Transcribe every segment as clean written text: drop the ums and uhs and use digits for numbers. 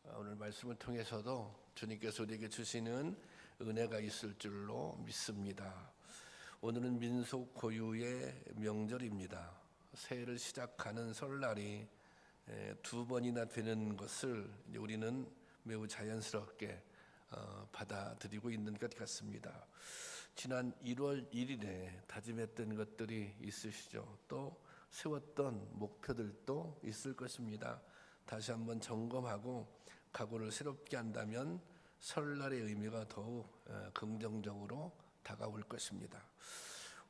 오늘 말씀을 통해서도 주님께서 우리에게 주시는 은혜가 있을 줄로 믿습니다. 오늘은 민속 고유의 명절입니다. 새해를 시작하는 설날이 두 번이나 되는 것을 우리는 매우 자연스럽게 받아들이고 있는 것 같습니다. 지난 1월 1일에 다짐했던 것들이 있으시죠. 또 세웠던 목표들도 있을 것입니다. 다시 한번 점검하고 각오를 새롭게 한다면 설날의 의미가 더욱 긍정적으로 다가올 것입니다.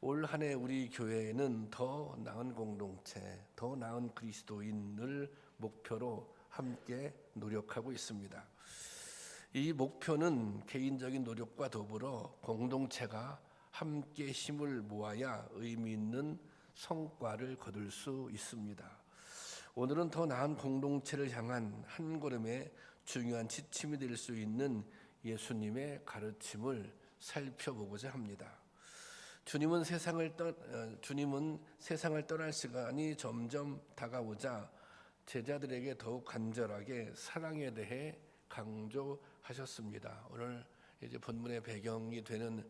올 한 해 우리 교회는 더 나은 공동체, 더 나은 그리스도인을 목표로 함께 노력하고 있습니다. 이 목표는 개인적인 노력과 더불어 공동체가 함께 힘을 모아야 의미 있는 성과를 거둘 수 있습니다. 오늘은 더 나은 공동체를 향한 한 걸음의 중요한 지침이 될 수 있는 예수님의 가르침을 살펴보고자 합니다. 주님은 세상을 떠날 시간이 점점 다가오자 제자들에게 더욱 간절하게 사랑에 대해 강조하셨습니다. 오늘 이제 본문의 배경이 되는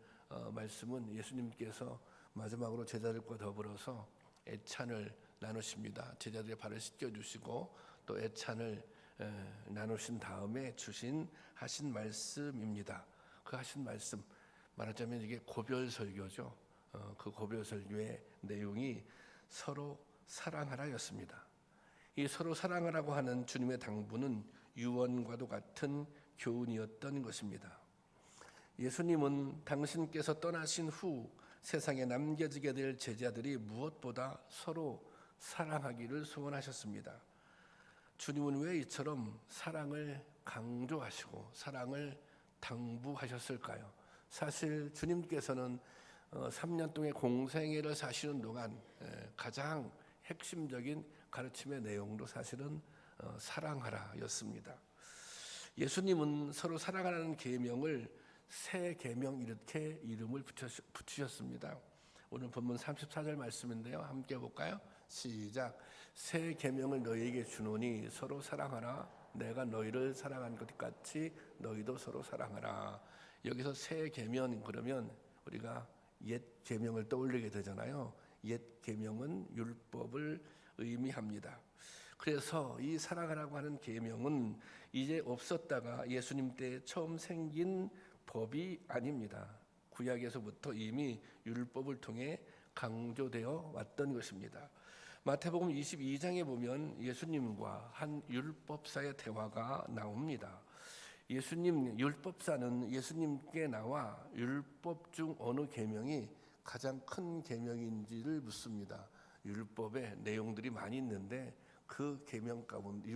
말씀은 예수님께서 마지막으로 제자들과 더불어서 애찬을 나누십니다. 제자들의 발을 씻겨주시고 또 애찬을 나누신 다음에 하신 말씀입니다. 그 하신 말씀 말하자면 이게 고별설교죠. 그 고별설교의 내용이 서로 사랑하라였습니다. 이 서로 사랑하라고 하는 주님의 당부는 유언과도 같은 교훈이었던 것입니다. 예수님은 당신께서 떠나신 후 세상에 남겨지게 될 제자들이 무엇보다 서로 사랑하기를 소원하셨습니다. 주님은 왜 이처럼 사랑을 강조하시고 사랑을 당부하셨을까요? 사실 주님께서는 3년 동안 공생애를 사시는 동안 가장 핵심적인 가르침의 내용도 사실은 사랑하라였습니다. 예수님은 서로 사랑하라는 계명을 새 계명 이렇게 이름을 붙이셨습니다. 오늘 본문 34절 말씀인데요. 함께 볼까요? 시작. 새 계명을 너희에게 주노니 서로 사랑하라. 내가 너희를 사랑한 것 같이 너희도 서로 사랑하라. 여기서 새 계명 그러면 우리가 옛 계명을 떠올리게 되잖아요. 옛 계명은 율법을 의미합니다. 그래서 이 사랑하라고 하는 계명은 이제 없었다가 예수님 때 처음 생긴 법이 아닙니다. 구약에서부터 이미 율법을 통해 강조되어 왔던 것입니다. 마태복음 22장에 보면 예수님과 한 율법사의 대화가 나옵니다. 율법사는 예수님께 나와 율법 중 어느 계명이 가장 큰 계명인지를 묻습니다. 율법에 내용들이 많이 있는데 그 계명 가운데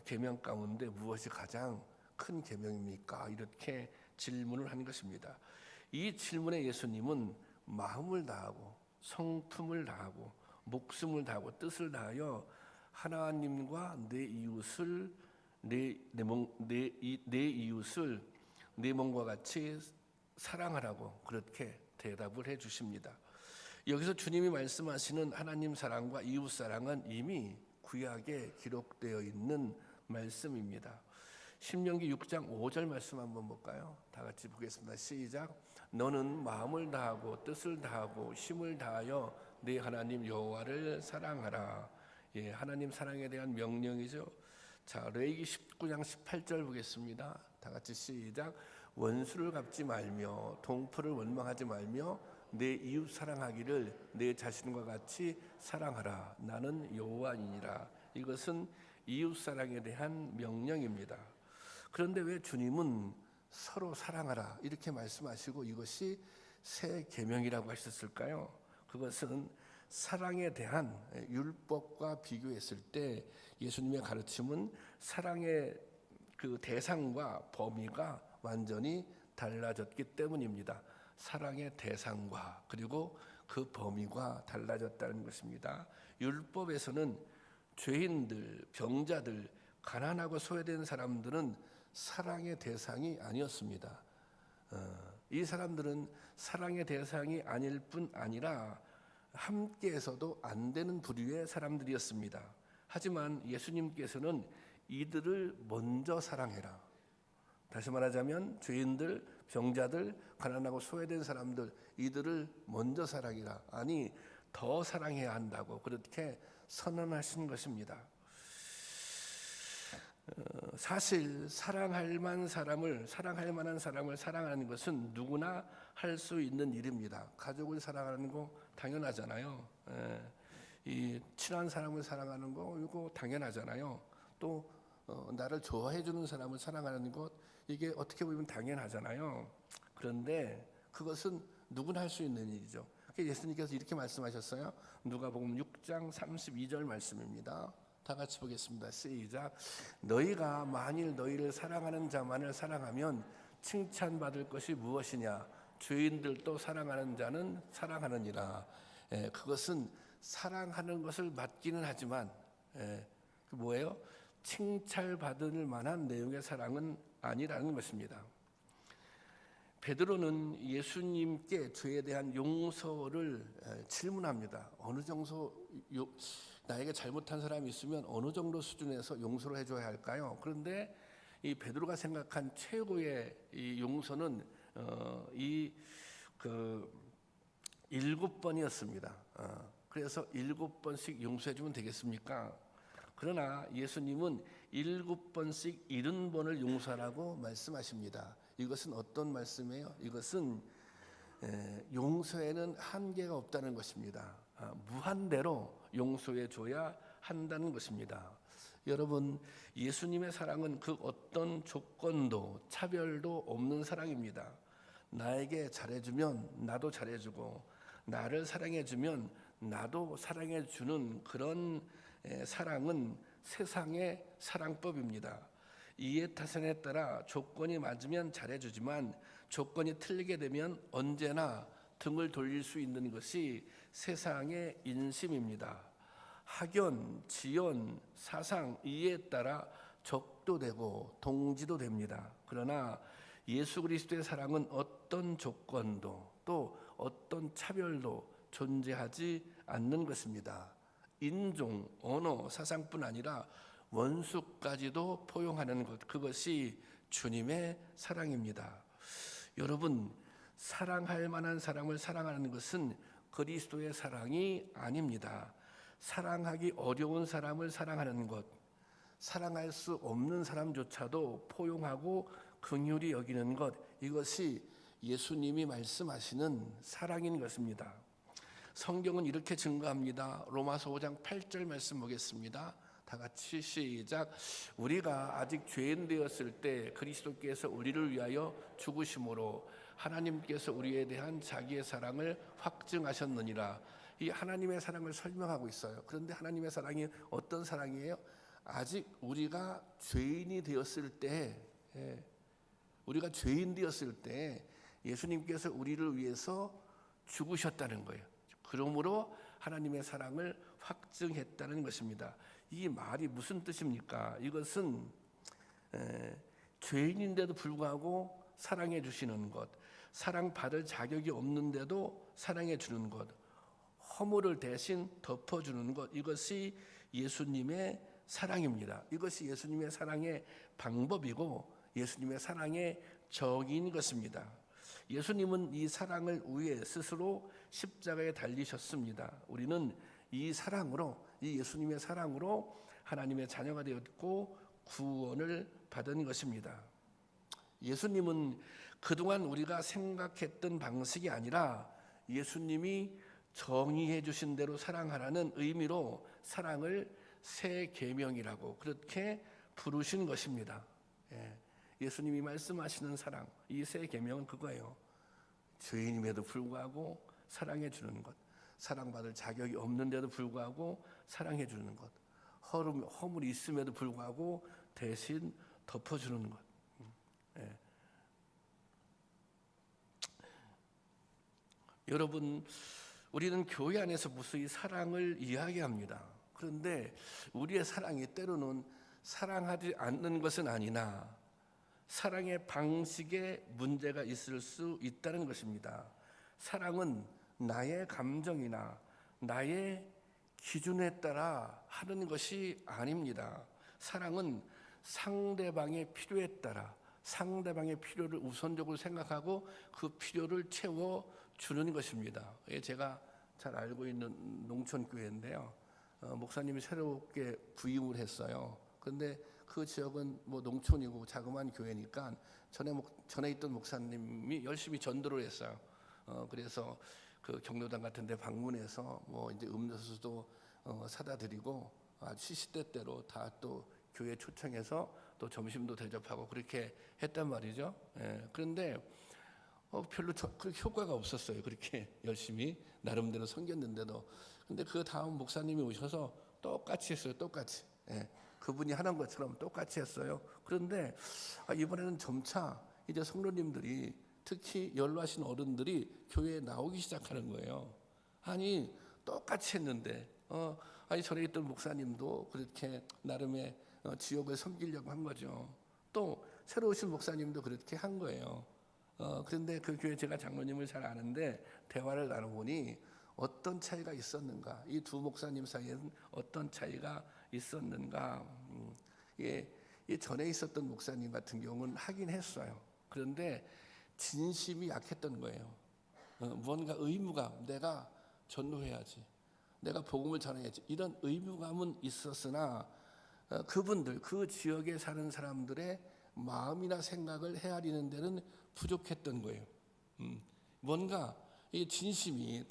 계명 가운데 무엇이 가장 큰 계명입니까? 이렇게 질문을 한 것입니다. 이 질문에 예수님은 마음을 다하고 성품을 다하고 목숨을 다하고 뜻을 다하여 하나님과 내 이웃을 내 몸과 같이 사랑하라고 그렇게 대답을 해 주십니다. 여기서 주님이 말씀하시는 하나님 사랑과 이웃 사랑은 이미 구약에 기록되어 있는 말씀입니다. 신명기 6장 5절 말씀 한번 볼까요? 다 같이 보겠습니다. 시작. 너는 마음을 다하고 뜻을 다하고 힘을 다하여 네 하나님 여호와를 사랑하라. 예, 하나님 사랑에 대한 명령이죠. 자, 레위기 19장 18절 보겠습니다. 다 같이 시작. 원수를 갚지 말며 동포를 원망하지 말며 내 이웃 사랑하기를 내 자신과 같이 사랑하라. 나는 여호와이니라. 이것은 이웃 사랑에 대한 명령입니다. 그런데 왜 주님은 서로 사랑하라 이렇게 말씀하시고 이것이 새 계명이라고 하셨을까요? 그것은 사랑에 대한 율법과 비교했을 때 예수님의 가르침은 사랑의 그 대상과 범위가 완전히 달라졌기 때문입니다. 사랑의 대상과 그리고 그 범위가 달라졌다는 것입니다. 율법에서는 죄인들, 병자들, 가난하고 소외된 사람들은 사랑의 대상이 아니었습니다. 이 사람들은 사랑의 대상이 아닐 뿐 아니라 함께해서도 안 되는 부류의 사람들이었습니다. 하지만 예수님께서는 이들을 먼저 사랑해라. 다시 말하자면 죄인들, 병자들, 가난하고 소외된 사람들, 이들을 먼저 사랑해라. 아니, 더 사랑해야 한다고 그렇게 선언하신 것입니다. 사실 사랑할 만한 사람을 사랑하는 것은 누구나 할 수 있는 일입니다. 가족을 사랑하는 거 당연하잖아요. 이 친한 사람을 사랑하는 거 이거 당연하잖아요. 또 나를 좋아해 주는 사람을 사랑하는 것 이게 어떻게 보면 당연하잖아요. 그런데 그것은 누구나 할 수 있는 일이죠. 예수님께서 이렇게 말씀하셨어요. 누가복음 6장 32절 말씀입니다. 다 같이 보겠습니다. 시작. 너희가 만일 너희를 사랑하는 자만을 사랑하면 칭찬받을 것이 무엇이냐? 죄인들도 사랑하는 자는 사랑하느니라. 그것은 사랑하는 것을 맞기는 하지만 뭐예요? 칭찬받을 만한 내용의 사랑은 아니라는 것입니다. 베드로는 예수님께 죄에 대한 용서를 질문합니다. 어느 정도 나에게 잘못한 사람이 있으면 어느 정도 수준에서 용서를 해줘야 할까요? 그런데 이 베드로가 생각한 최고의 이 용서는 7번이었습니다. 그래서 7번씩 용서해주면 되겠습니까? 그러나 예수님은 7번씩 70번을 용서하라고 말씀하십니다. 이것은 어떤 말씀이에요? 이것은 용서에는 한계가 없다는 것입니다. 무한대로 용서해 줘야 한다는 것입니다. 여러분, 예수님의 사랑은 그 어떤 조건도 차별도 없는 사랑입니다. 나에게 잘해주면 나도 잘해주고 나를 사랑해주면 나도 사랑해주는 그런 사랑은 세상의 사랑법입니다. 이해타산에 따라 조건이 맞으면 잘해주지만 조건이 틀리게 되면 언제나 등을 돌릴 수 있는 것이 세상의 인심입니다. 학연, 지연, 사상, 이해에 따라 적도 되고 동지도 됩니다. 그러나 예수 그리스도의 사랑은 어떤 조건도 또 어떤 차별도 존재하지 않는 것입니다. 인종, 언어, 사상뿐 아니라 원수까지도 포용하는 것, 그것이 주님의 사랑입니다. 여러분, 사랑할 만한 사람을 사랑하는 것은 그리스도의 사랑이 아닙니다. 사랑하기 어려운 사람을 사랑하는 것, 사랑할 수 없는 사람조차도 포용하고 긍휼히 여기는 것, 이것이 예수님이 말씀하시는 사랑인 것입니다. 성경은 이렇게 증거합니다. 로마서 5장 8절 말씀 보겠습니다. 다 같이 시작. 우리가 아직 죄인 되었을 때 그리스도께서 우리를 위하여 죽으심으로 하나님께서 우리에 대한 자기의 사랑을 확증하셨느니라. 이 하나님의 사랑을 설명하고 있어요. 그런데 하나님의 사랑이 어떤 사랑이에요? 아직 우리가 죄인이 되었을 때, 우리가 죄인 되었을 때 예수님께서 우리를 위해서 죽으셨다는 거예요. 그러므로 하나님의 사랑을 확증했다는 것입니다. 이 말이 무슨 뜻입니까? 이것은 죄인인데도 불구하고 사랑해 주시는 것, 사랑받을 자격이 없는데도 사랑해 주는 것, 허물을 대신 덮어주는 것, 이것이 예수님의 사랑입니다. 이것이 예수님의 사랑의 방법이고 예수님의 사랑의 정의인 것입니다. 예수님은 이 사랑을 위해 스스로 십자가에 달리셨습니다. 우리는 이 사랑으로, 이 예수님의 사랑으로 하나님의 자녀가 되었고 구원을 받은 것입니다. 예수님은 그동안 우리가 생각했던 방식이 아니라 예수님이 정의해 주신 대로 사랑하라는 의미로 사랑을 새 계명이라고 그렇게 부르신 것입니다. 예수님이 말씀하시는 사랑, 이 새 계명은 그거예요. 죄인임에도 불구하고 사랑해 주는 것, 사랑받을 자격이 없는데도 불구하고 사랑해 주는 것, 허물이 있음에도 불구하고 대신 덮어주는 것. 여러분, 우리는 교회 안에서 무수히 사랑을 이야기합니다. 그런데 우리의 사랑이 때로는 사랑하지 않는 것은 아니나 사랑의 방식에 문제가 있을 수 있다는 것입니다. 사랑은 나의 감정이나 나의 기준에 따라 하는 것이 아닙니다. 사랑은 상대방의 필요에 따라 상대방의 필요를 우선적으로 생각하고 그 필요를 채워주는 것입니다. 제가 잘 알고 있는 농촌교회인데요. 목사님이 새롭게 부임을 했어요. 그런데 그 지역은 뭐 농촌이고 자그마한 교회니까 전에 있던 목사님이 열심히 전도를 했어요. 그래서 그 경로당 같은 데 방문해서 뭐 이제 음료수도 사다 드리고 시시때때로 다 또 교회 초청해서 또 점심도 대접하고 그렇게 했단 말이죠. 그런데 별로 그 효과가 없었어요. 그렇게 열심히 나름대로 섬겼는데도. 근데 그 다음 목사님이 오셔서 똑같이 했어요. 똑같이. 그분이 하는 것처럼 똑같이 했어요. 그런데 이번에는 점차 이제 성도님들이, 특히 연로하신 어른들이 교회에 나오기 시작하는 거예요. 아니 똑같이 했는데 아니 전에 있던 목사님도 그렇게 나름의 지역을 섬기려고 한 거죠. 또 새로 오신 목사님도 그렇게 한 거예요. 그런데 그 교회 제가 장로님을 잘 아는데 대화를 나눠보니 어떤 차이가 있었는가, 이 두 목사님 사이에는 어떤 차이가 있었는가. 전에 있었던 목사님 같은 경우는 하긴 했어요. 그런데 진심이 약했던 거예요. 무언가 의무감, 내가 전도해야지, 내가 복음을 전해야지, 이런 의무감은 있었으나 그분들, 그 지역에 사는 사람들의 마음이나 생각을 헤아리는 데는 부족했던 거예요. 뭔가 이 진심이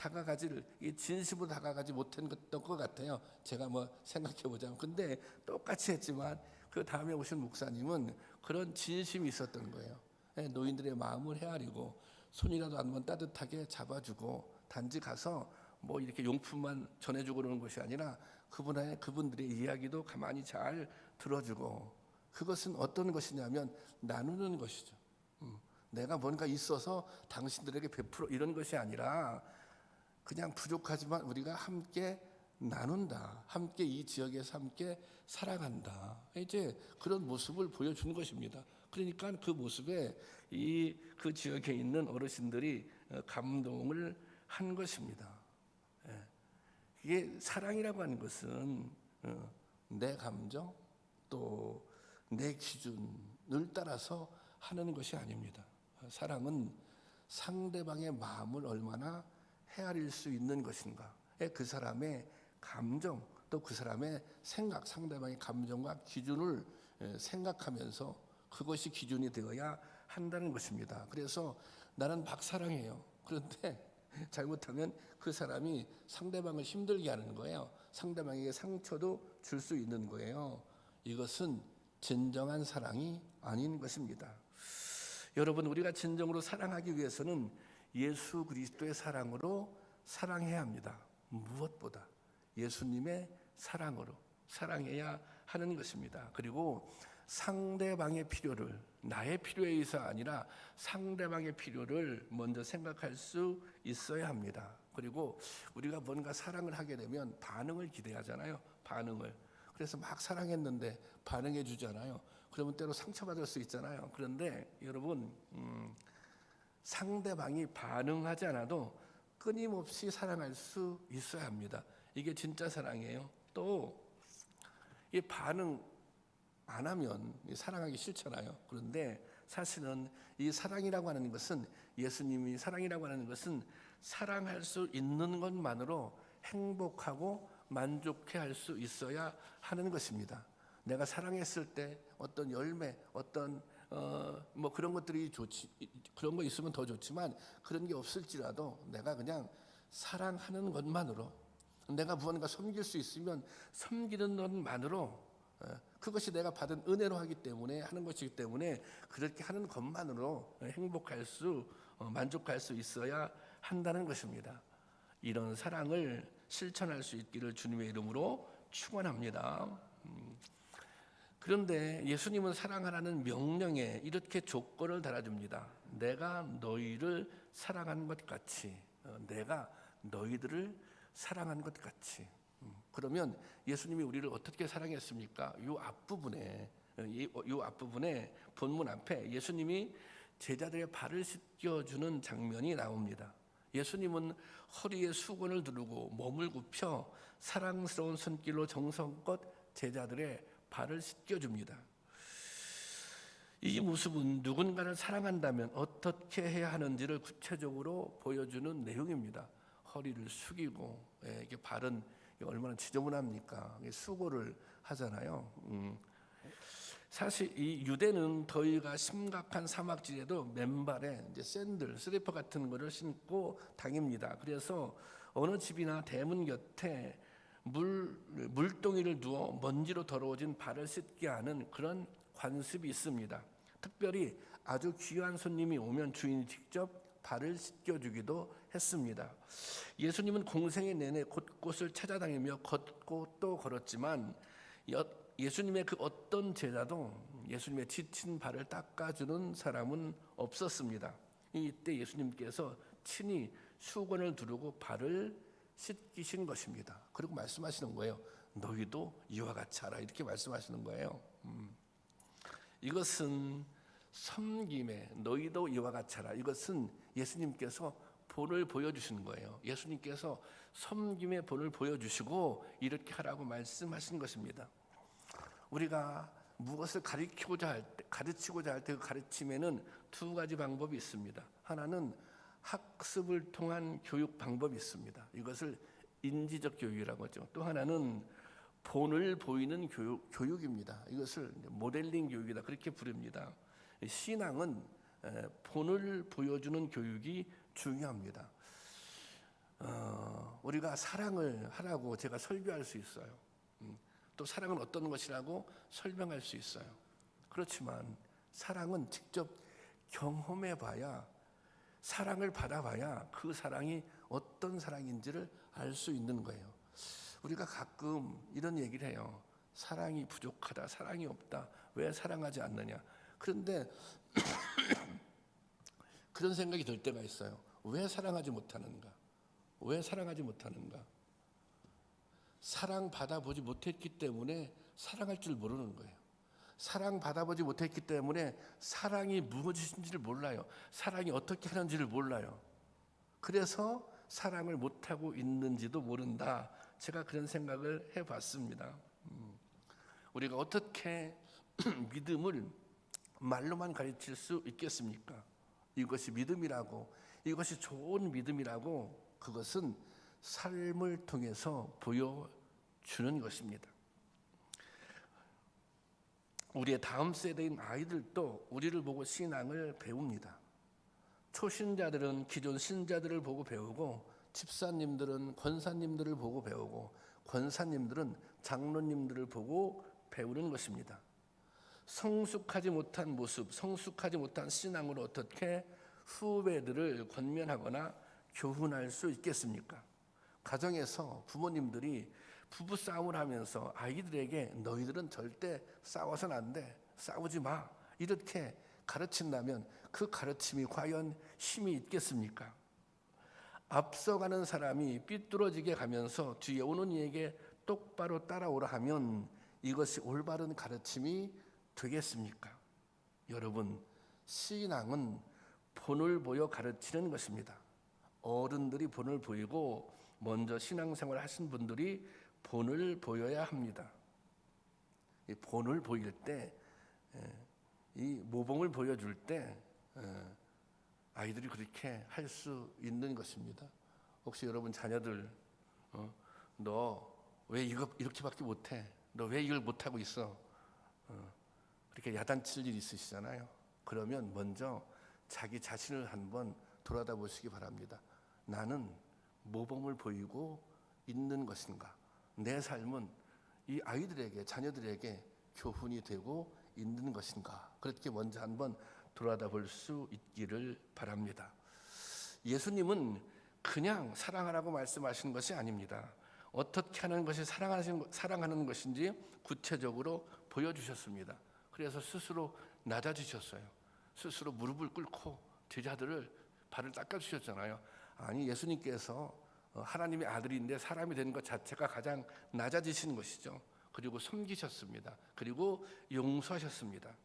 진심으로 다가가지 못한 것 같아요. 제가 뭐 생각해 보자면. 근데 똑같이 했지만 그 다음에 오신 목사님은 그런 진심이 있었던 거예요. 노인들의 마음을 헤아리고 손이라도 한번 따뜻하게 잡아주고, 단지 가서 뭐 이렇게 용품만 전해주고 그러는 것이 아니라 그분들의 이야기도 가만히 잘 들어주고, 그것은 어떤 것이냐면 나누는 것이죠. 내가 뭔가 있어서 당신들에게 베풀어 이런 것이 아니라 그냥 부족하지만 우리가 함께 나눈다, 함께 이 지역에서 함께 살아간다, 이제 그런 모습을 보여주는 것입니다. 그러니까 그 모습에 그 지역에 있는 어르신들이 감동을 한 것입니다. 이게 사랑이라고 하는 것은 내 감정 또 내 기준을 따라서 하는 것이 아닙니다. 사랑은 상대방의 마음을 얼마나 헤아릴 수 있는 것인가, 그 사람의 감정 또 그 사람의 생각, 상대방의 감정과 기준을 생각하면서 그것이 기준이 되어야 한다는 것입니다. 그래서 나는 막 사랑해요. 그런데 잘못하면 그 사람이 상대방을 힘들게 하는 거예요. 상대방에게 상처도 줄 수 있는 거예요. 이것은 진정한 사랑이 아닌 것입니다. 여러분, 우리가 진정으로 사랑하기 위해서는 예수 그리스도의 사랑으로 사랑해야 합니다. 무엇보다 예수님의 사랑으로 사랑해야 하는 것입니다. 그리고 상대방의 필요를, 나의 필요에 의해서 아니라 상대방의 필요를 먼저 생각할 수 있어야 합니다. 그리고 우리가 뭔가 사랑을 하게 되면 반응을 기대하잖아요. 반응을. 그래서 막 사랑했는데 반응해 주잖아요. 그러면 때로 상처받을 수 있잖아요. 그런데 여러분, 상대방이 반응하지 않아도 끊임없이 사랑할 수 있어야 합니다. 이게 진짜 사랑이에요. 또 이 반응 안 하면 사랑하기 싫잖아요. 그런데 사실은 이 사랑이라고 하는 것은, 예수님이 사랑이라고 하는 것은 사랑할 수 있는 것만으로 행복하고 만족해 할 수 있어야 하는 것입니다. 내가 사랑했을 때 어떤 열매, 어떤 뭐 그런 것들이 그런 거 있으면 더 좋지만, 그런 게 없을지라도 내가 그냥 사랑하는 것만으로, 내가 무언가 섬길 수 있으면 섬기는 것만으로, 그것이 내가 받은 은혜로 하기 때문에 하는 것이기 때문에 그렇게 하는 것만으로 행복할 수, 만족할 수 있어야 한다는 것입니다. 이런 사랑을 실천할 수 있기를 주님의 이름으로 축원합니다. 그런데 예수님은 사랑하라는 명령에 이렇게 조건을 달아줍니다. 내가 너희를 사랑한 것 같이, 내가 너희들을 사랑한 것 같이. 그러면 예수님이 우리를 어떻게 사랑했습니까? 이 앞부분에 본문 앞에 예수님이 제자들의 발을 씻겨주는 장면이 나옵니다. 예수님은 허리에 수건을 두르고 몸을 굽혀 사랑스러운 손길로 정성껏 제자들의 발을 씻겨줍니다. 이 모습은 누군가를 사랑한다면 어떻게 해야 하는지를 구체적으로 보여주는 내용입니다. 허리를 숙이고, 이게 발은 얼마나 지저분합니까? 수고를 하잖아요. 사실 이 유대는 더위가 심각한 사막지대도 맨발에 이제 샌들, 슬리퍼 같은 거를 신고 다닙니다. 그래서 어느 집이나 대문 곁에 물동이를 두어 먼지로 더러워진 발을 씻게 하는 그런 관습이 있습니다. 특별히 아주 귀한 손님이 오면 주인이 직접 발을 씻겨주기도 했습니다. 예수님은 공생의 내내 곳곳을 찾아다니며 걷고 또 걸었지만 예수님의 그 어떤 제자도 예수님의 지친 발을 닦아주는 사람은 없었습니다. 이때 예수님께서 친히 수건을 두르고 발을 씻기신 것입니다. 그리고 말씀하시는 거예요. 너희도 이와 같이 하라, 이렇게 말씀하시는 거예요. 이것은 섬김에 너희도 이와 같이 하라. 이것은 예수님께서 본을 보여주신 거예요. 예수님께서 섬김의 본을 보여주시고 이렇게 하라고 말씀하신 것입니다. 우리가 무엇을 가르치고자 할 때 그 가르침에는 두 가지 방법이 있습니다. 하나는 학습을 통한 교육 방법이 있습니다. 이것을 인지적 교육이라고 하죠. 또 하나는 본을 보이는 교육입니다. 이것을 모델링 교육이다, 그렇게 부릅니다. 신앙은 본을 보여주는 교육이 중요합니다. 우리가 사랑을 하라고 제가 설교할 수 있어요. 또 사랑은 어떤 것이라고 설명할 수 있어요. 그렇지만 사랑은 직접 경험해봐야, 사랑을 받아봐야 그 사랑이 어떤 사랑인지를 알 수 있는 거예요. 우리가 가끔 이런 얘기를 해요. 사랑이 부족하다, 사랑이 없다, 왜 사랑하지 않느냐. 그런데 그런 생각이 들 때가 있어요. 왜 사랑하지 못하는가? 왜 사랑하지 못하는가? 사랑 받아보지 못했기 때문에 사랑할 줄 모르는 거예요. 사랑 받아보지 못했기 때문에 사랑이 무엇인지를 몰라요. 사랑이 어떻게 하는지를 몰라요. 그래서 사랑을 못하고 있는지도 모른다. 제가 그런 생각을 해봤습니다. 우리가 어떻게 믿음을 말로만 가르칠 수 있겠습니까? 이것이 믿음이라고, 이것이 좋은 믿음이라고, 그것은 삶을 통해서 보여주는 것입니다. 우리의 다음 세대인 아이들도 우리를 보고 신앙을 배웁니다. 초신자들은 기존 신자들을 보고 배우고, 집사님들은 권사님들을 보고 배우고, 권사님들은 장로님들을 보고 배우는 것입니다. 성숙하지 못한 모습, 성숙하지 못한 신앙으로 어떻게 후배들을 권면하거나 교훈할 수 있겠습니까? 가정에서 부모님들이 부부싸움을 하면서 아이들에게 너희들은 절대 싸워서는 안 돼, 싸우지 마, 이렇게 가르친다면 그 가르침이 과연 힘이 있겠습니까? 앞서가는 사람이 삐뚤어지게 가면서 뒤에 오는 이에게 똑바로 따라오라 하면 이것이 올바른 가르침이 되겠습니까? 여러분, 신앙은 본을 보여 가르치는 것입니다. 어른들이 본을 보이고 먼저 신앙생활을 하신 분들이 본을 보여야 합니다. 이 본을 보일 때, 이 모범을 보여줄 때 아이들이 그렇게 할 수 있는 것입니다. 혹시 여러분 자녀들 너 왜 이거 이렇게밖에 못해? 너 왜 이걸 못하고 있어? 그렇게 야단칠 일 있으시잖아요. 그러면 먼저 자기 자신을 한번 돌아다 보시기 바랍니다. 나는 모범을 보이고 있는 것인가? 내 삶은 이 아이들에게, 자녀들에게 교훈이 되고 있는 것인가? 그렇게 먼저 한번 돌아다 볼 수 있기를 바랍니다. 예수님은 그냥 사랑하라고 말씀하신 것이 아닙니다. 어떻게 하는 것이 사랑하는 것인지 구체적으로 보여주셨습니다. 그래서 스스로 낮아지셨어요. 스스로 무릎을 꿇고 제자들을 발을 닦아주셨잖아요. 아니, 예수님께서 하나님의 아들인데 사람이 된 것 자체가 가장 낮아지신 것이죠. 그리고 섬기셨습니다. 그리고 용서하셨습니다.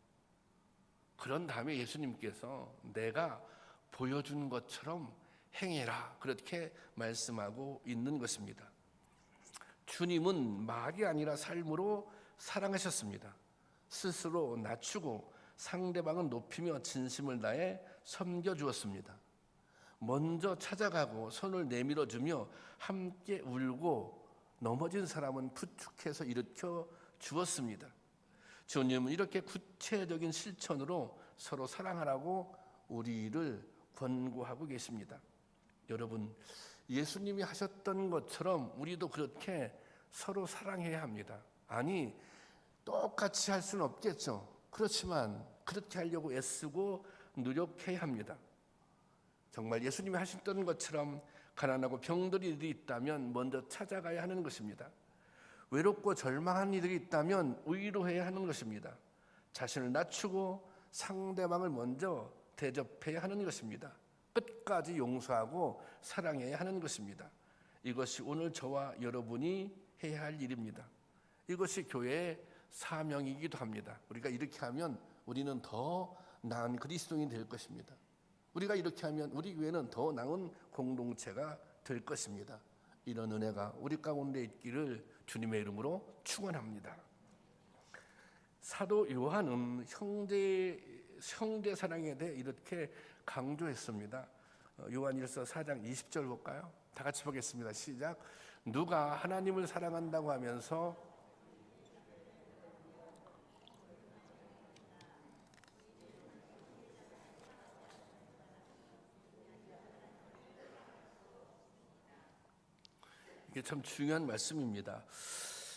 그런 다음에 예수님께서 내가 보여준 것처럼 행해라, 그렇게 말씀하고 있는 것입니다. 주님은 말이 아니라 삶으로 사랑하셨습니다. 스스로 낮추고 상대방은 높이며 진심을 다해 섬겨주었습니다. 먼저 찾아가고 손을 내밀어 주며 함께 울고 넘어진 사람은 부축해서 일으켜 주었습니다. 주님은 이렇게 구체적인 실천으로 서로 사랑하라고 우리를 권고하고 계십니다. 여러분, 예수님이 하셨던 것처럼 우리도 그렇게 서로 사랑해야 합니다. 아니, 똑같이 할 수는 없겠죠. 그렇지만 그렇게 하려고 애쓰고 노력해야 합니다. 정말 예수님이 하셨던 것처럼 가난하고 병들이 이들이 있다면 먼저 찾아가야 하는 것입니다. 외롭고 절망한 이들이 있다면 위로해야 하는 것입니다. 자신을 낮추고 상대방을 먼저 대접해야 하는 것입니다. 끝까지 용서하고 사랑해야 하는 것입니다. 이것이 오늘 저와 여러분이 해야 할 일입니다. 이것이 교회의 사명이기도 합니다. 우리가 이렇게 하면 우리는 더 나은 그리스도인이 될 것입니다. 우리가 이렇게 하면 우리 교회는 더 나은 공동체가 될 것입니다. 이런 은혜가 우리 가운데 있기를 주님의 이름으로 축원합니다. 사도 요한은 형제 사랑에 대해 이렇게 강조했습니다. 요한일서 4장 20절 볼까요? 다 같이 보겠습니다. 시작. 누가 하나님을 사랑한다고 하면서 이게 참 중요한 말씀입니다.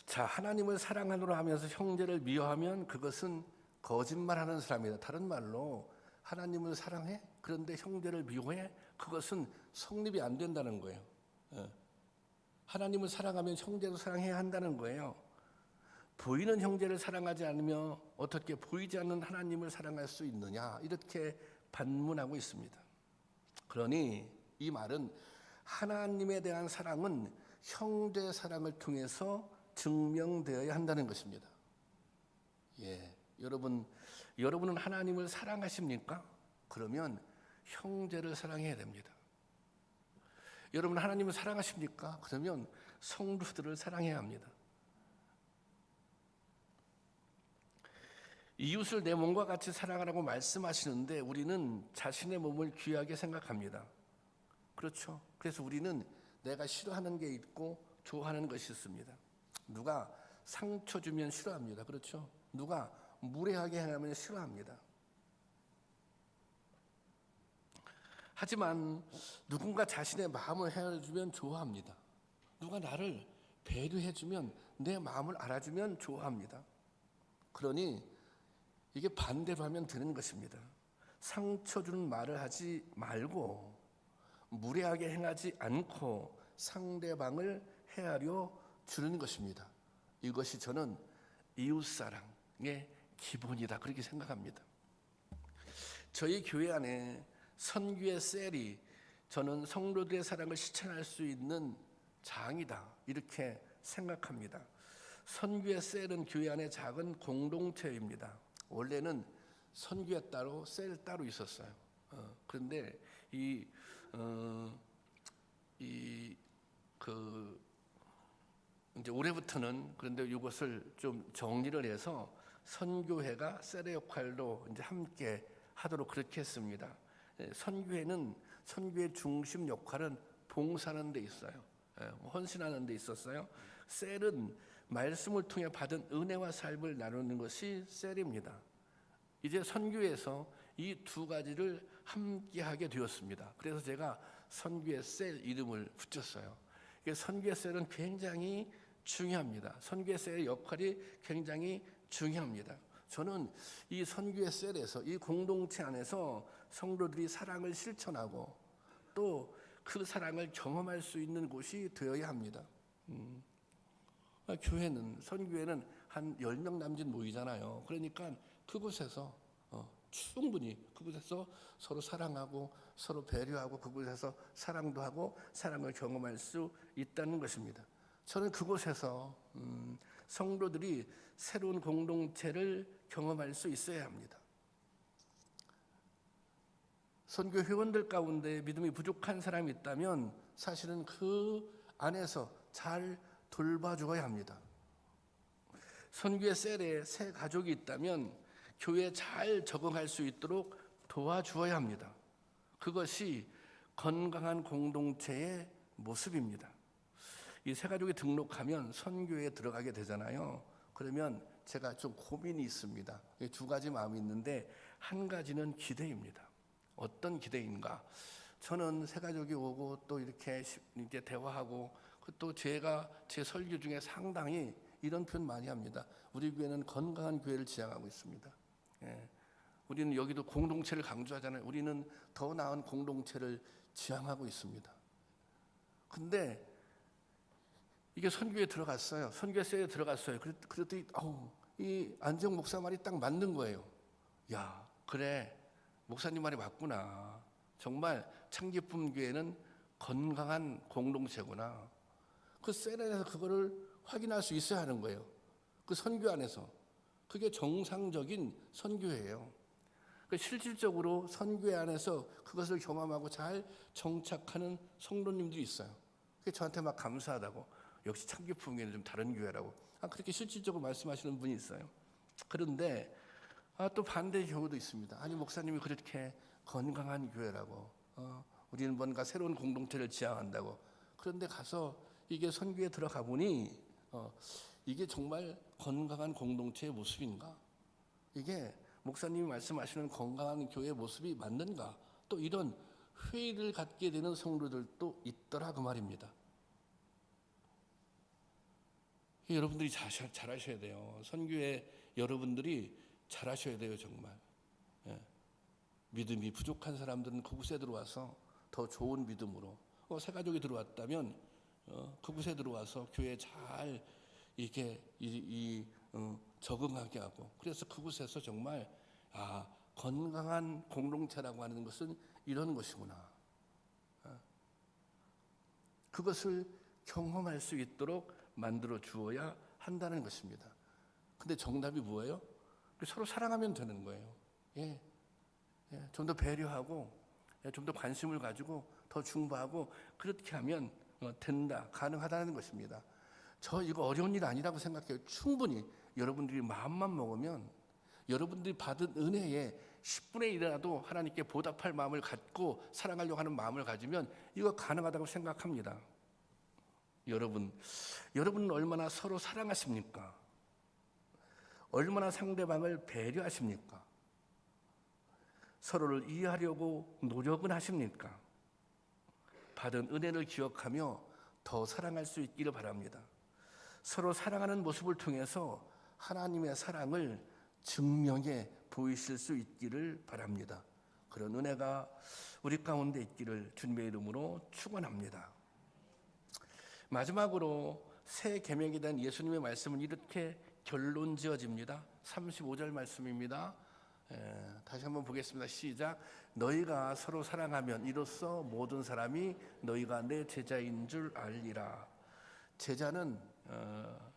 자, 하나님을 사랑하노라 하면서 형제를 미워하면 그것은 거짓말하는 사람이다. 다른 말로 하나님을 사랑해? 그런데 형제를 미워해? 그것은 성립이 안 된다는 거예요. 하나님을 사랑하면 형제도 사랑해야 한다는 거예요. 보이는 형제를 사랑하지 않으며 어떻게 보이지 않는 하나님을 사랑할 수 있느냐, 이렇게 반문하고 있습니다. 그러니 이 말은 하나님에 대한 사랑은 형제 사랑을 통해서 증명되어야 한다는 것입니다. 여러분은 하나님을 사랑하십니까? 그러면 형제를 사랑해야 됩니다. 여러분 하나님을 사랑하십니까? 그러면 성도들을 사랑해야 합니다. 이웃을 내 몸과 같이 사랑하라고 말씀하시는데 우리는 자신의 몸을 귀하게 생각합니다. 그렇죠? 그래서 우리는 내가 싫어하는 게 있고 좋아하는 것이 있습니다. 누가 상처 주면 싫어합니다. 그렇죠? 누가 무례하게 행하면 싫어합니다. 하지만 누군가 자신의 마음을 헤아려주면 좋아합니다. 누가 나를 배려해주면 내 마음을 알아주면 좋아합니다. 그러니 이게 반대로 하면 되는 것입니다. 상처 주는 말을 하지 말고 무례하게 행하지 않고 상대방을 헤아려 주는 것입니다. 이것이 저는 이웃사랑의 기본이다, 그렇게 생각합니다. 저희 교회 안에 선교의 셀이 저는 성도들의 사랑을 실천할 수 있는 장이다, 이렇게 생각합니다. 선교의 셀은 교회 안에 작은 공동체입니다. 원래는 선교회 따로 셀 따로 있었어요. 그런데 이제 올해부터는 그런데 이것을 좀 정리를 해서 선교회가 셀의 역할도 이제 함께 하도록 그렇게 했습니다. 선교회는 선교의 중심 역할은 봉사하는 데 있어요. 헌신하는 데 있었어요. 셀은 말씀을 통해 받은 은혜와 삶을 나누는 것이 셀입니다. 이제 선교회에서 이 두 가지를 함께 하게 되었습니다. 그래서 제가 선교회 셀 이름을 붙였어요. 선교회 셀은 굉장히 중요합니다. 선교회 셀의 역할이 굉장히 중요합니다. 저는 이 선교회 셀에서 이 공동체 안에서 성도들이 사랑을 실천하고 또 그 사랑을 경험할 수 있는 곳이 되어야 합니다. 교회는, 선교회는 한 10명 남짓 모이잖아요. 그러니까 그곳에서 충분히 그곳에서 서로 사랑하고 서로 배려하고 그곳에서 사랑도 하고 사랑을 경험할 수 있다는 것입니다. 저는 그곳에서 성도들이 새로운 공동체를 경험할 수 있어야 합니다. 선교 회원들 가운데 믿음이 부족한 사람이 있다면 사실은 그 안에서 잘 돌봐줘야 합니다. 선교의 셀에 새 가족이 있다면 교회에 잘 적응할 수 있도록 도와주어야 합니다. 그것이 건강한 공동체의 모습입니다. 이 새가족이 등록하면 선교에 들어가게 되잖아요. 그러면 제가 좀 고민이 있습니다. 두 가지 마음이 있는데 한 가지는 기대입니다. 어떤 기대인가? 저는 새가족이 오고 또 이렇게 이제 대화하고 또 제가 제 설교 중에 상당히 이런 표현 많이 합니다. 우리 교회는 건강한 교회를 지향하고 있습니다. 예. 우리는 여기도 공동체를 강조하잖아요. 우리는 더 나은 공동체를 지향하고 있습니다. 근데 이게 선교에 들어갔어요. 선교세에 들어갔어요. 그랬더니 이 안정 목사 말이 딱 맞는 거예요. 야, 그래. 목사님 말이 맞구나. 정말 창기쁨 교회는 건강한 공동체구나. 그 셀 안에서 그거를 확인할 수 있어야 하는 거예요. 그 선교 안에서. 그게 정상적인 선교예요. 실질적으로 선교회 안에서 그것을 경험하고 잘 정착하는 성도님들이 있어요. 그게 저한테 막 감사하다고. 역시 창기품 교회는 좀 다른 교회라고. 그렇게 실질적으로 말씀하시는 분이 있어요. 그런데 또 반대의 경우도 있습니다. 아니 목사님이 그렇게 건강한 교회라고. 우리는 뭔가 새로운 공동체를 지향한다고. 그런데 가서 이게 선교에 들어가 보니 이게 정말 건강한 공동체의 모습인가? 이게 목사님이 말씀하시는 건강한 교회의 모습이 맞는가? 또 이런 회의를 갖게 되는 성도들도 있더라 그 말입니다. 여러분들이 잘하셔야 돼요. 선교회 여러분들이 잘하셔야 돼요 정말. 예. 믿음이 부족한 사람들은 그곳에 들어와서 더 좋은 믿음으로 새가족이 들어왔다면 그곳에 들어와서 교회에 잘 이렇게 적응하게 하고 그래서 그곳에서 정말 건강한 공동체라고 하는 것은 이런 것이구나. 그것을 경험할 수 있도록 만들어 주어야 한다는 것입니다. 근데 정답이 뭐예요? 서로 사랑하면 되는 거예요. 예. 좀 더 배려하고 좀 더 관심을 가지고 더 중보하고 그렇게 하면 된다, 가능하다는 것입니다. 저 이거 어려운 일 아니라고 생각해요. 충분히 여러분들이 마음만 먹으면 여러분들이 받은 은혜에 10분의 1이라도 하나님께 보답할 마음을 갖고 사랑하려고 하는 마음을 가지면 이거 가능하다고 생각합니다. 여러분은 얼마나 서로 사랑하십니까? 얼마나 상대방을 배려하십니까? 서로를 이해하려고 노력은 하십니까? 받은 은혜를 기억하며 더 사랑할 수 있기를 바랍니다. 서로 사랑하는 모습을 통해서 하나님의 사랑을 증명해 보이실 수 있기를 바랍니다. 그런 은혜가 우리 가운데 있기를 주님의 이름으로 축원합니다. 마지막으로 새 계명에 대한 예수님의 말씀은 이렇게 결론 지어집니다. 35절 말씀입니다. 다시 한번 보겠습니다. 시작. 너희가 서로 사랑하면 이로써 모든 사람이 너희가 내 제자인 줄 알리라. 제자는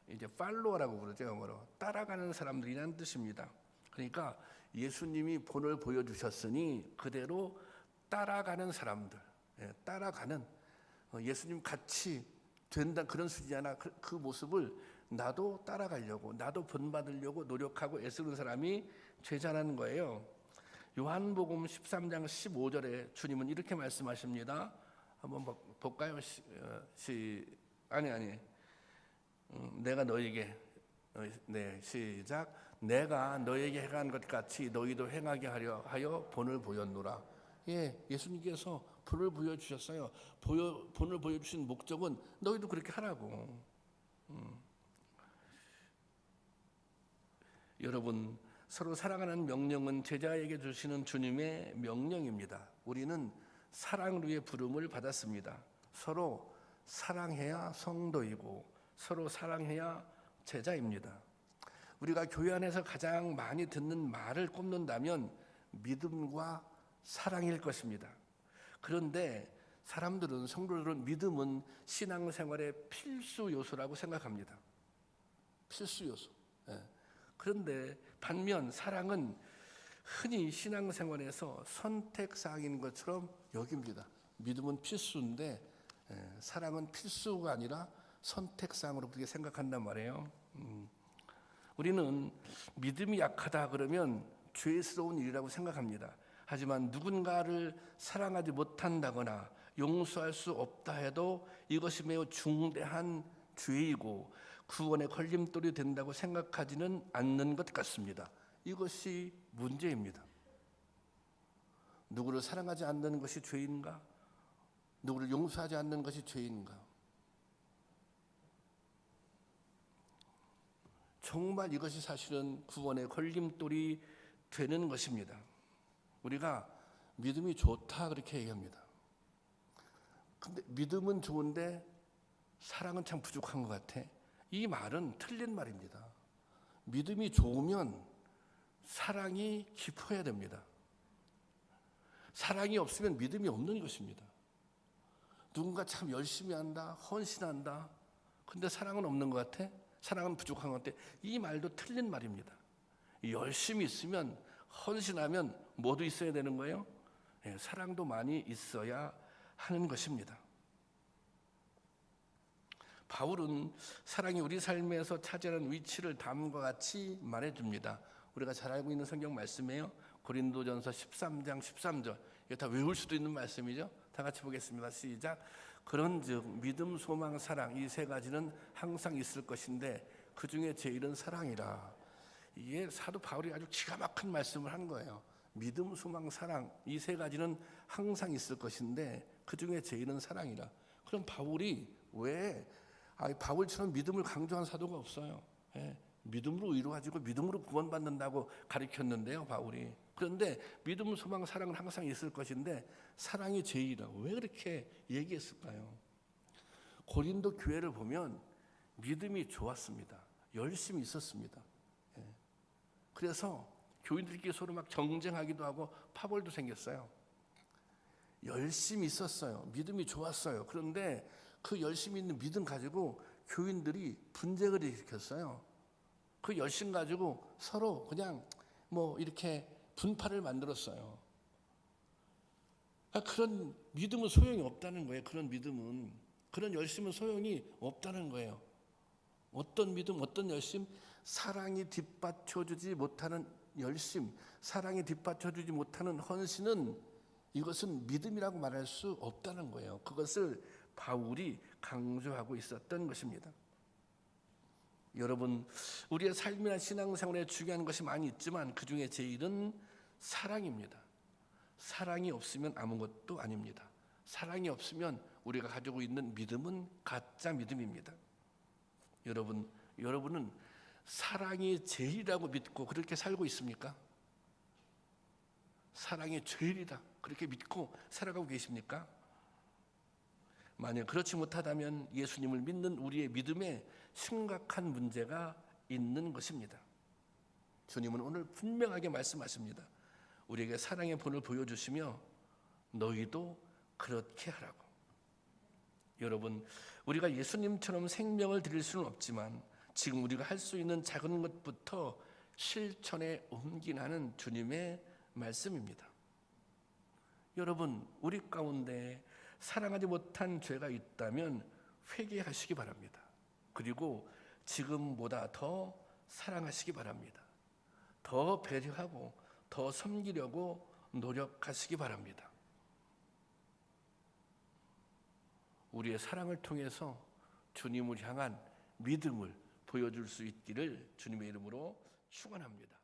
이제 팔로워라고 그러죠. 영어로 따라가는 사람들이라는 뜻입니다. 그러니까 예수님이 본을 보여주셨으니 그대로 따라가는 사람들, 따라가는 예수님 같이 된다 그런 수준이나 그 모습을 나도 따라가려고 나도 본받으려고 노력하고 애쓰는 사람이 제자라는 거예요. 요한복음 13장 15절에 주님은 이렇게 말씀하십니다. 한번 볼까요? 내가 너에게 시작. 내가 너에게 행한 것 같이 너희도 행하게 하여 본을 보였노라. 예수님께서 본을 보여주셨어요. 본을 보여주신 목적은 너희도 그렇게 하라고. 여러분, 서로 사랑하는 명령은 제자에게 주시는 주님의 명령입니다. 우리는 사랑을 위해 부름을 받았습니다. 서로 사랑해야 성도이고 서로 사랑해야 제자입니다. 우리가 교회 안에서 가장 많이 듣는 말을 꼽는다면 믿음과 사랑일 것입니다. 그런데 사람들은, 성도들은 믿음은 신앙생활의 필수 요소라고 생각합니다. 필수 요소. 그런데 반면 사랑은 흔히 신앙생활에서 선택사항인 것처럼 여깁니다. 믿음은 필수인데 사랑은 필수가 아니라 선택사항으로 그렇게 생각한단 말이에요. 우리는 믿음이 약하다 그러면 죄스러운 일이라고 생각합니다. 하지만 누군가를 사랑하지 못한다거나 용서할 수 없다 해도 이것이 매우 중대한 죄이고 구원의 걸림돌이 된다고 생각하지는 않는 것 같습니다. 이것이 문제입니다. 누구를 사랑하지 않는 것이 죄인가? 누구를 용서하지 않는 것이 죄인가? 정말 이것이 사실은 구원의 걸림돌이 되는 것입니다. 우리가 믿음이 좋다 그렇게 얘기합니다. 근데 믿음은 좋은데 사랑은 참 부족한 것 같아. 이 말은 틀린 말입니다. 믿음이 좋으면 사랑이 깊어야 됩니다. 사랑이 없으면 믿음이 없는 것입니다. 누군가 참 열심히 한다, 헌신한다. 근데 사랑은 없는 것 같아? 사랑은 부족한 것 같아? 이 말도 틀린 말입니다. 열심히 있으면, 헌신하면 뭐도 있어야 되는 거예요? 사랑도 많이 있어야 하는 것입니다. 바울은 사랑이 우리 삶에서 차지하는 위치를 다음과 같이 말해줍니다. 우리가 잘 알고 있는 성경 말씀이에요. 고린도전서 13장 13절. 이거 다 외울 수도 있는 말씀이죠. 다 같이 보겠습니다. 시작. 그런즉 믿음, 소망, 사랑 이 세 가지는 항상 있을 것인데 그 중에 제일은 사랑이라. 이게 사도 바울이 아주 기가 막힌 말씀을 한 거예요. 믿음, 소망, 사랑 이 세 가지는 항상 있을 것인데 그 중에 제일은 사랑이라. 그럼 바울이 왜 바울처럼 믿음을 강조한 사도가 없어요. 믿음으로 이루어지고 믿음으로 구원받는다고 가르쳤는데요, 바울이. 그런데 믿음, 소망, 사랑은 항상 있을 것인데 사랑이 제일이라고 왜 그렇게 얘기했을까요? 고린도 교회를 보면 믿음이 좋았습니다. 열심히 있었습니다. 그래서 교인들끼리 서로 막 경쟁하기도 하고 파벌도 생겼어요. 열심히 있었어요. 믿음이 좋았어요. 그런데 그 열심히 있는 믿음 가지고 교인들이 분쟁을 일으켰어요. 그 열심 가지고 서로 그냥 이렇게 분파를 만들었어요. 그런 믿음은 소용이 없다는 거예요. 그런 열심은 소용이 없다는 거예요. 어떤 믿음, 어떤 열심? 사랑이 뒷받쳐주지 못하는 열심, 사랑이 뒷받쳐주지 못하는 헌신은 이것은 믿음이라고 말할 수 없다는 거예요. 그것을 바울이 강조하고 있었던 것입니다. 여러분, 우리의 삶이나 신앙생활에 중요한 것이 많이 있지만 그 중에 제일은 사랑입니다. 사랑이 없으면 아무것도 아닙니다. 사랑이 없으면 우리가 가지고 있는 믿음은 가짜 믿음입니다. 여러분은 사랑이 제일이라고 믿고 그렇게 살고 있습니까? 사랑이 제일이다 그렇게 믿고 살아가고 계십니까? 만약 그렇지 못하다면 예수님을 믿는 우리의 믿음에 심각한 문제가 있는 것입니다. 주님은 오늘 분명하게 말씀하십니다. 우리에게 사랑의 본을 보여주시며 너희도 그렇게 하라고. 여러분, 우리가 예수님처럼 생명을 드릴 수는 없지만 지금 우리가 할 수 있는 작은 것부터 실천에 옮기라는 주님의 말씀입니다. 여러분, 우리 가운데 사랑하지 못한 죄가 있다면 회개하시기 바랍니다. 그리고 지금보다 더 사랑하시기 바랍니다. 더 배려하고 더 섬기려고 노력하시기 바랍니다. 우리의 사랑을 통해서 주님을 향한 믿음을 보여줄 수 있기를 주님의 이름으로 축원합니다.